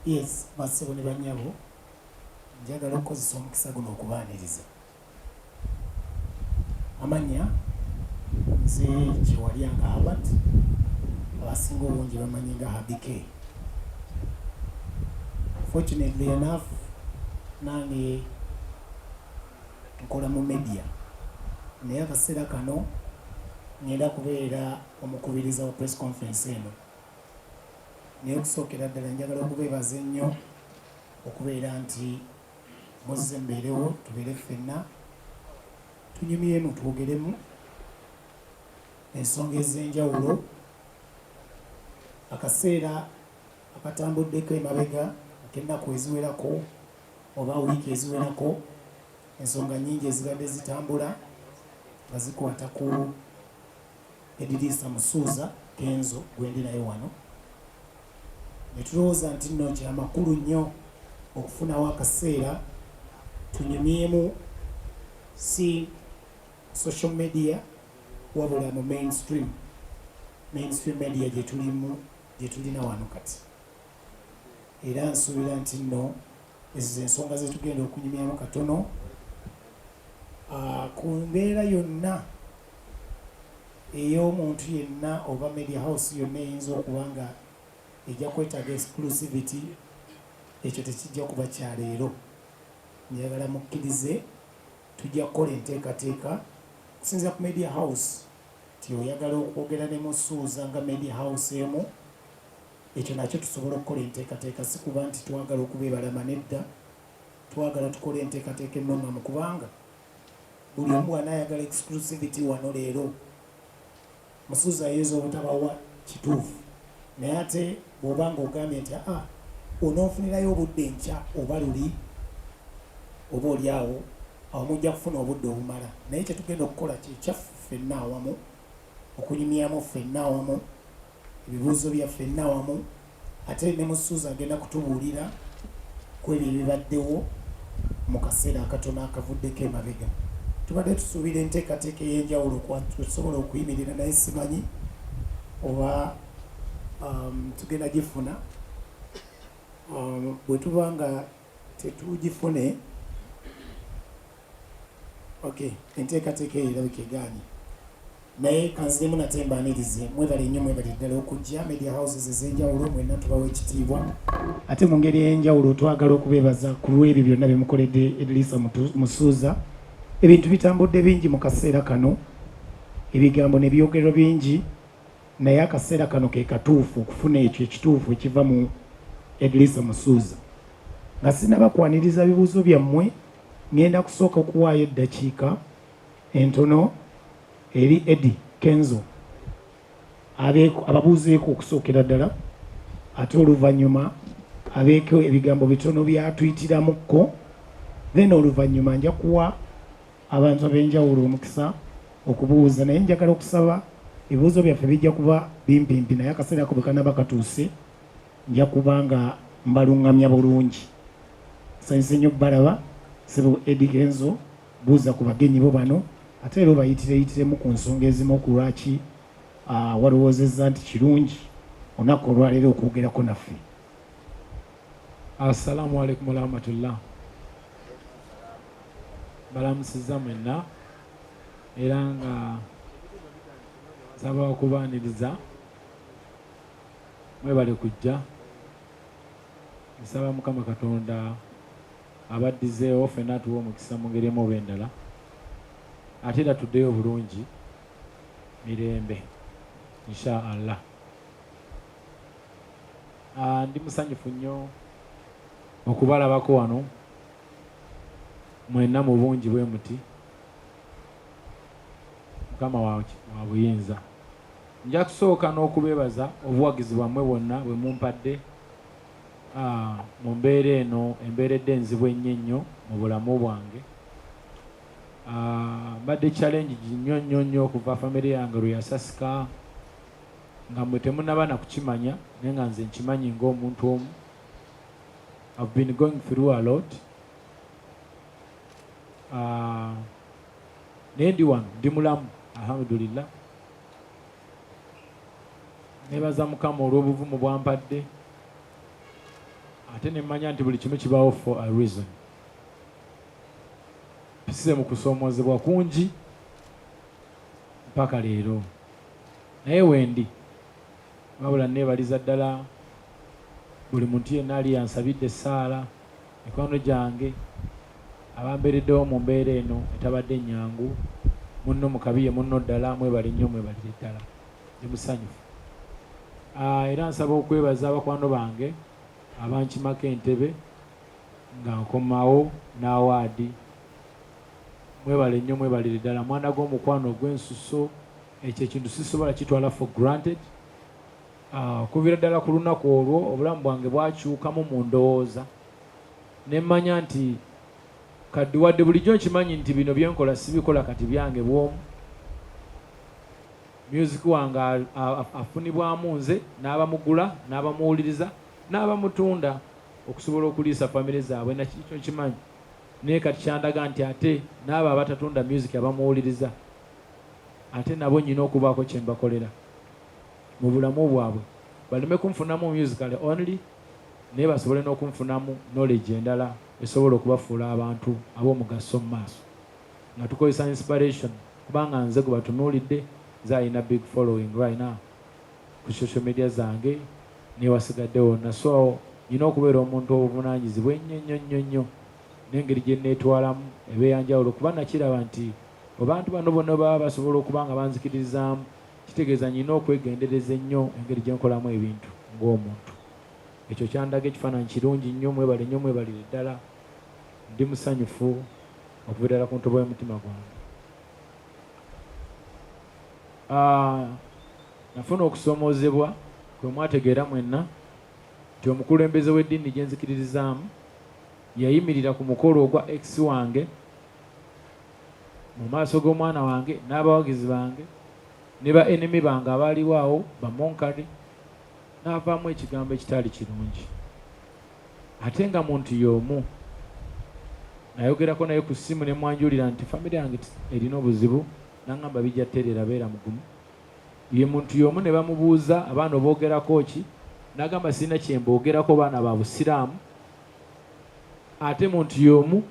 Yes, bassebo ne bannyabo njagala okukozesa omukisa guno okubaaniriza. Amannya nze Kyewalyanga Albert, abasinga obungi bamanyi nga Habike. Fortunately enough, nange nkola mu media, naye akaseera kano ngenda kubeera omukubiriza wa press conference eno. Naye okusookera ddala njagala okubeebaza ennyo okubeera nti muzze mbeerewo tubeere ffenna tunyumyemu twogeremu ensonga ez'enjawulo. Akaseera akatambuddeko emabega ak'ennaku eziwerako oba wiiki eziwerako, ensonga nnyingi ezibadde zitambula nga zikwata ku Edrisa Musuuza Kenzo gwendi naye wano. Ne tulowooza nti nno kya makulu nnyo okufunawo akaseera tunyumyemu si social media wabula mu mainstream media gye tulina wano kati. Era nsuubira nti nno ezo ensonga ze tugenda okunyumyamu katono. Ku mbeera yonna ey'omuntu yenna oba media house yonna eyinza okuba nga ejja kwetaaga exclusivity, ekyo tekijja kuba kya leero. Njagala mukkirize tujja kukola enteekateeka okusinziira ku media house ti oyagala okwogera ne Musuuza nga media house emu, ekyo nakyo tusobola okukola enteekateeka. Si kuba nti twagala okubeebalama, nedda, twagala tukole enteekateeka ennungamu kubanga buli omu bw'anaayagala exclusivity wano leero Musuuza ayinza obutabawa kituufu, naye ate bw'oba nga ogambye nti onoofunirayo obudde nkya oba luli oba oli awo mujja kufuna obudde obumala. Naye kyetugenda okukola kyekyaffe ffenna awamu, okunyumyamu ffenna awamu, ebibuuzo byaffe ffenna awamu, ate ne Musuuza agenda kutubuulira ku ebyo ebibaddewo mu kaseera akatono akavuddeko emabega. Tubadde tusuubira enteekateeka ey'enjawulo tusobola okuyimirira, naye simanyi oba tugenda gifuna. Bwe tuba nga tetugifune, enteekateeka eyo erabika egaanye. Naye kanziremu nate mbaanirize, mwebale nnyo, mwebale ddala okujja media houses ez'enjawulo, mwenna tubawa ekitiibwa. Ate mu ngeri ey'enjawulo twagala okubeebaza ku lw'ebyo byonna bye mukoledde Edrisa Musuuza. Ebintu bitambudde bingi mu kaseera kano, ebigambo ne byogerwa bingi, naye akaseera kano ke katuufu okufuna ekyo ekituufu ekiva mu Edrisa Musuuza. Nga sinabakwaniriza bibuuzo byammwe, ngenda kusooka okuwaayo eddakiika entono eri Eddie Kenzo ababuuzeeko okusookera ddala, ate oluvannyuma abeeko ebigambo bitono byatuyitiramukko, then oluvannyuma nja kuwa abantu ab'enjawulo omukisa okubuuza. Naye njagala okusaba ebibuuzo byaffe bijja kuba bimpimpi, naye akaseera ako bwe kanaba katuuse nja kuba nga mbaluŋŋamya bulungi. Nsanyuse nnyo balaba Ssebo Eddie Kenzo, buuza ku bagenyi bo bano, ate era obayitireyitiremu ku nsonga ezimu ku lwaki walowoozezza nti kirungi olunaku olwaleero okwogerako naffe. Assalamu alaikum warahmatullah. Balamusizza mwenna era nga nsaba okubaaniriza, mwebale kujja. Nsaba Mukama Katonda abaddizeewo ffenna atuwa omukisa mu ngeri emu oba endala, ate era tuddeyo bulungi mirembe insha Allah. Ndi musanyufu nnyo okubalabako wano mwenna mu bungi bwe muti. Mukama wa buyinza. Nja kusooka n'okubeebaza obuwagizi bwammwe bwonna bwe mumpadde mu mbeera eno embeeredde enzibu ennyo mu bulamu bwange. Mbadde challenge nnyo okuva famire yange lwe yasasika, nga mmwe temunnaba na kukimanya naye nga nze nkimanyi ng'omuntu omu. I've been going through a lot. Naye ndi wano, ndi mulamu alhamdulillah. Nebaza Mukama olw'obuvumu bwampadde ate ne mmanya nti buli kimu kibaawo for a reason. Pisize mu kusoomozebwa kungi mpaka leero, naye wendi wabula neebaliza ddala buli muntu yenna ali yansabidde essaala, mikwano gyange abambeereddewo mu mbeera eno etabadde nnyangu, munno mu kabi ye munno ddala, mwebale nnyo, mwebalire ddala, ndi musanyufu. Era nsaba okwebaza abakwano bange abankimako entebe nga nkomawo n'awaadi, mwebale nnyo, mwebalire ddala. Mwana gw'omukwano ogw'ensuso, ekyo ekintu sisobola kitwala for granted. Okuviira ddala ku lunaku olwo obulamu bwange bwakyukamu mu ndowooza, ne mmanya nti kadde wadde bulijjo nkimanyi nti bino byenkola sibikola kati byange bwomu. Music wange afunibwamu nze, n'abamugula, n'abamuwuliriza, n'abamutunda okusobola okuliisa famire zaabwe, nakikyo nkimanyi. Naye kati kyandaga nti ate n'abo abatatunda music abamuwuliriza, ate nabo nyina okubaako kye mbakolera mu bulamu bwabwe, baleme kunfunamu musically only, naye basobole n'okunfunamu knowledge endala esobola okubafuula abantu ab'omugaso mu maaso, nga tukozesa inspiration. Kubanga nze gwe batunuulidde, nze alina big following right now ku social media zange newasigadde wonna, so nyina okubeera omuntu obuvunaanyizibwa ennyo n'engeri gye neetwalamu ebeeyanjawulo, kuba nakiraba nti abantu bano bonna baba basobola okuba nga banzikiririzaamu, kitegeeza nyina okwegendereza ennyo engeri gye nkolamu ebintu ng'omuntu. Ekyo kyandaga ekifaananyi kirungi nnyo. Mwebale nnyo, mwebalire ddala, ndi musanyufu okuva ddala ku ntobo y'omutima gwange. Nafuna okusoomoozebwa kwe mwategeera mwenna nti omukulembeze w'eddiini gye nzikiririzaamu yayimirira ku mukolo ogwa ex wange mu maaso g'omwana wange n'abawagizi bange ne ba enemy bange abaaliwo awo bamonkale, n'avaamu ekigambo ekitali kirungi. Ate nga muntu y'omu, nayogerako naye ku ssimu ne mwanjulira nti famire yange erina obuzibu, n'aŋŋamba bijja ttereera, beera mugumu. Ye muntu y'omu ne bamubuuza, abaana oboogerako ki? N'agamba sirina kye mboogerako, baana ba busiraamu. Ate muntu y'omu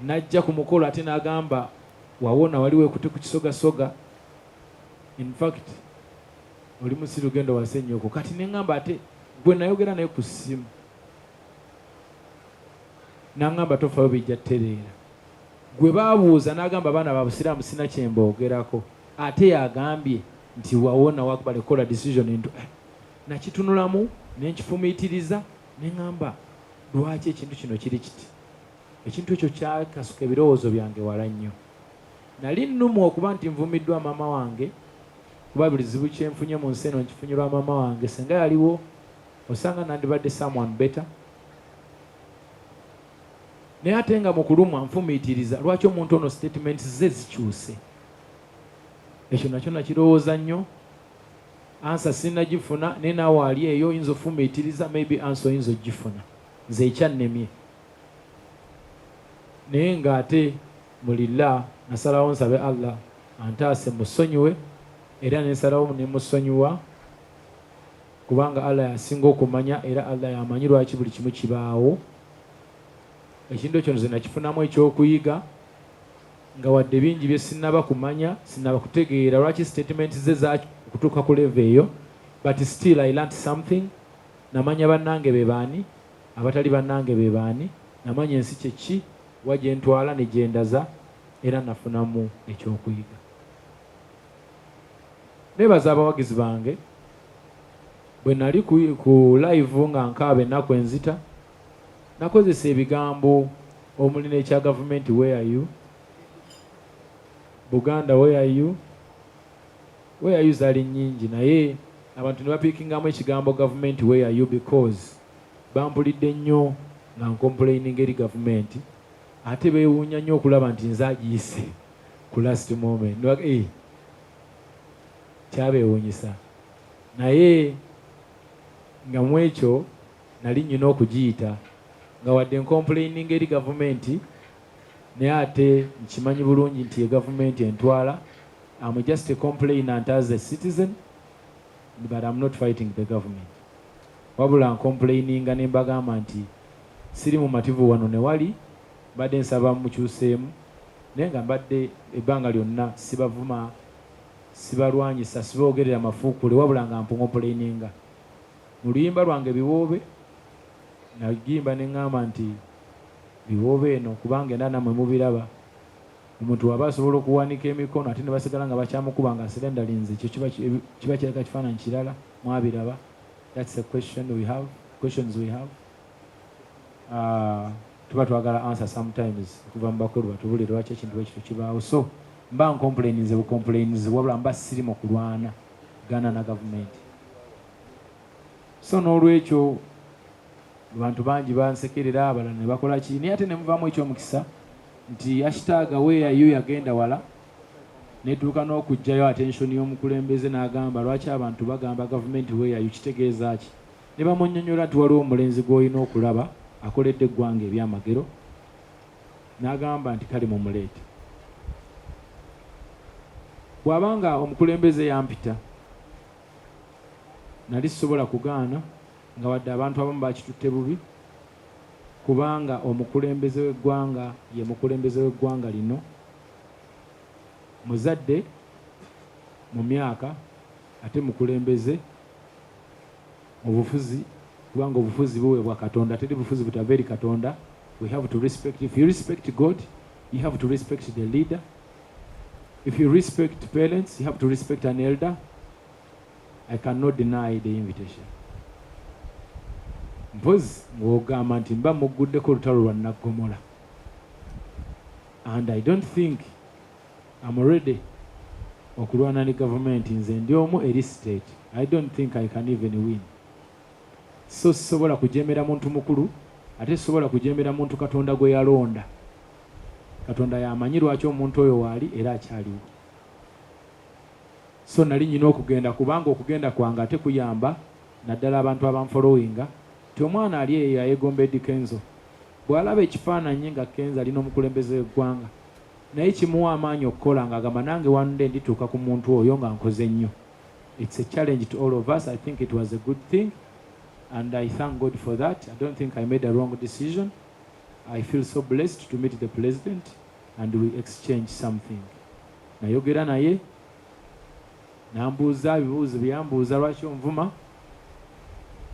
n'ajja ku mukolo ate n'agamba wawona wali weekute ku kisogasoga, in fact oli musiru genda wase nnyoko. Kati ne ŋŋamba ate gwe nayogera naye ku ssimu, n'aŋŋamba tofayo bijja ttereera. Gwe baabuuza n'agamba abaana ba busiraamu sirina kye mboogerako, ate yagambye nti wawona wakubale kola decision into nakitunulamu nenkifumiitiriza ne ŋŋamba lwaki ekintu kino kiri kiti. Ekintu ekyo kyakasuka ebirowoozo byange wala nnyo. Nali nnumwa okuba nti nvumiddwa maama wange, kuba buli zibu kyenfunye mu nsi eno nkifunyirwa maama wange. Senga yaliwo osanga nandibadde someone better. Naye ate nga mu kulumwa nfumiitiriza lwaki omuntu ono statements ze zikyuse. Ekyo nakyo nakirowooza nnyo. Ansa sinnagifuna, naye naawe ali eyo oyinza ofumiitiriza, maybe ansa oyinza ogifuna. Nze ekyannemye. Naye ng'ate mulila nasalawo nsabe Allah antaase musonyiwe, era nensalawo ne musonyiwa, kubanga Allah yasinga okumanya, era Allah yamanyi lwaki buli kimu kibaawo. Ekintu ekyo nze nakifunamu ekyokuyiga, nga wadde bingi bye sinnaba kumanya, sinnaba kutegeera lwaki statements ze zakutuuka ku level eyo, but still I learned something. Namanya bannange be baani, abatali bannange be baani, namanya ensi kye ki, wa gye ntwala ne gye ndaza, era nafunamu ekyokuyiga. Neebaza abawagizi bange, bwe nali ku live nga nkaaba ennaku enzita, nakozesa ebigambo omuli n'ekya gavumenti, where are you? Buganda, where are you? Where are you zaali nnyingi, naye abantu ne bapiikingamu ekigambo gavumenti, where are you, because bampulidde nnyo nga nkomplaining eri gavumenti, ate beewuunya nnyo okulaba nti nze agiyise ku last moment. Kyabeewuunyisa, naye nga mu ekyo nali nnyina okugiyita, nga wadde nkomplaining eri gavumenti, naye ate nkimanyi bulungi nti ye gavumenti entwala. I'm just a complainant as a citizen, but I'm not fighting the government. wabula nkomplaininga ne mbagamba nti siri mumativu wano ne wali mbadde nsaba mukyuseemu naye nga mbadde ebbanga lyonna sibavuma sibalwanyisa siboogerera mafuukule wabula nga mponkomplaininga mu luyimba lwange biwoobe nagimba ne ŋŋamba nti biwoobe eno kubanga era namwe mubiraba omuntu waba asobola okuwanika emikono ate ne basigala nga bakyamukuba nga sirendalinze ekyo kiba kireka kifaananyi kirala mwabiraba. That's the questions we have. Tuba twagala answer sometimes kuva mu bakulu batubulire lwaki ekintu ekyo kibaawo. So mba nkomplainize wabula mba siri mu kulwana gana na gavumenti. So n'olwekyo abantu bangi bansekerera abalala ne bakola ki naye ate ne muvaamu ekyomukisa nti hashtag where you yagenda wala netuuka n'okugjayo attention y'omukulembeze n'agamba lwaki abantu bagamba gavumenti where you kitegeeza ki ne bamunnyonnyola nti waliwo omulenzi gw'olina okulaba akoledde eggwanga ebyamagero n'agamba nti kale mumuleete. Bw'abanga omukulembeze yampita nali sisobola kugaana nga wadde abantu abamu bakitutte bubi kubanga omukulembeze w'eggwanga ye mukulembeze w'eggwanga lino muzadde mu myaka ate mukulembeze mu bufuzi kubanga obufuzi buweebwa Katonda teri bufuzi butava eri Katonda. We have to respect. If you respect God, you have to respect the leader. If you respect parents, you have to respect an elder. I cannot deny the invitation. Mpozi ng'ogamba nti mba mugguddeko olutalo lwa Naggomola. And I don't think I'm ready okulwana ne government nze ndi omu eri state. I don't think I can even win. So sisobola kujemera muntu mukulu ate sisobola kujemera muntu Katonda gwe yalonda. Katonda yamanyi lwaki omuntu oyo waali era akyaliwo. So nali nyina okugenda kubanga okugenda kwange ate kuyamba naddala abantu abanfolowinga ti omwana ali eyo ayegomba Eddie Kenzo bw'alaba ekifaananyi nga Kenzo alina omukulembeze w'eggwanga naye kimuwa amaanyi okukola ng'agamba nange wande ndituuka ku muntu oyo nga nkoze nnyo. It's a challenge to all of us. I think it was a good thing and I thank God for that. I don't think I made a wrong decision. I feel so blessed to meet the president and we exchange something. Nayogera naye nambuuza ebibuuzo byambuuza lwaki onvuma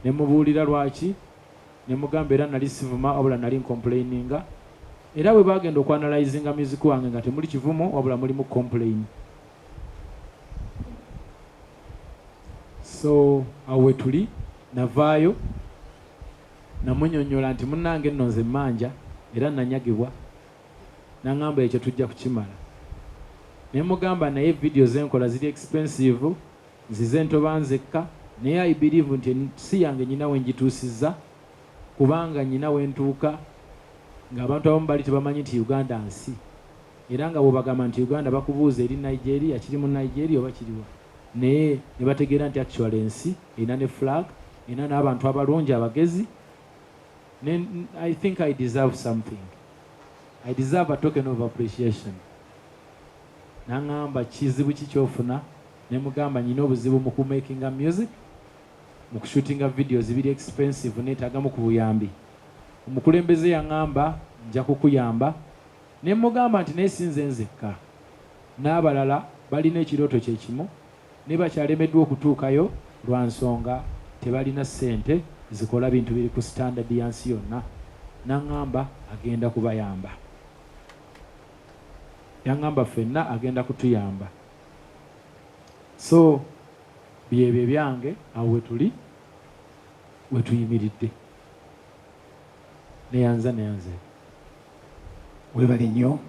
ne mubuulira lwaki ne mugamba era nali sivuma wabula nali complaininga era bwe bagenda okwanalizinga music wange nga temuli kivumo wabula mulimu complain. So awe tuli navaayo namunyonnyola nti munnange nno nze manja era nanyagibwa naŋŋamba ekyo tujja kukimala ne mugamba naye video zenkola ziri expensive nzize ntoba nzekka naye I believe nti si yange nyina we njituusizza kubanga nyina we ntuuka ng'abantu abamu bali tebamanyi nti Uganda nsi era nga bw'obagamba nti Uganda bakubuuza eri Nigeria kiri mu Nigeria oba kiriwa naye ne bategeera nti actually ensi erina ne flag erina n'abantu abalungi abagezi. I think I deserve something. I deserve a token of appreciation. Nangamba kizibu kikyofuna ne mugamba nyina obuzibu mu kumakinga music mu kushootinga videos biri expensive neetagamu ku buyambi. Omukulembeze yaŋŋamba nja kukuyamba ne mugamba nti neesinze nzekka n'abalala balina ekirooto kye kimu ne bakyalemeddwa okutuukayo lwa nsonga tebalina ssente zikola bintu biri ku standard yansi yonna. Naŋŋamba agenda kubayamba. Yaŋŋamba ffenna agenda kutuyamba. So byebyo byange awo wetuli wetuyimiridde neyanza webale nnyo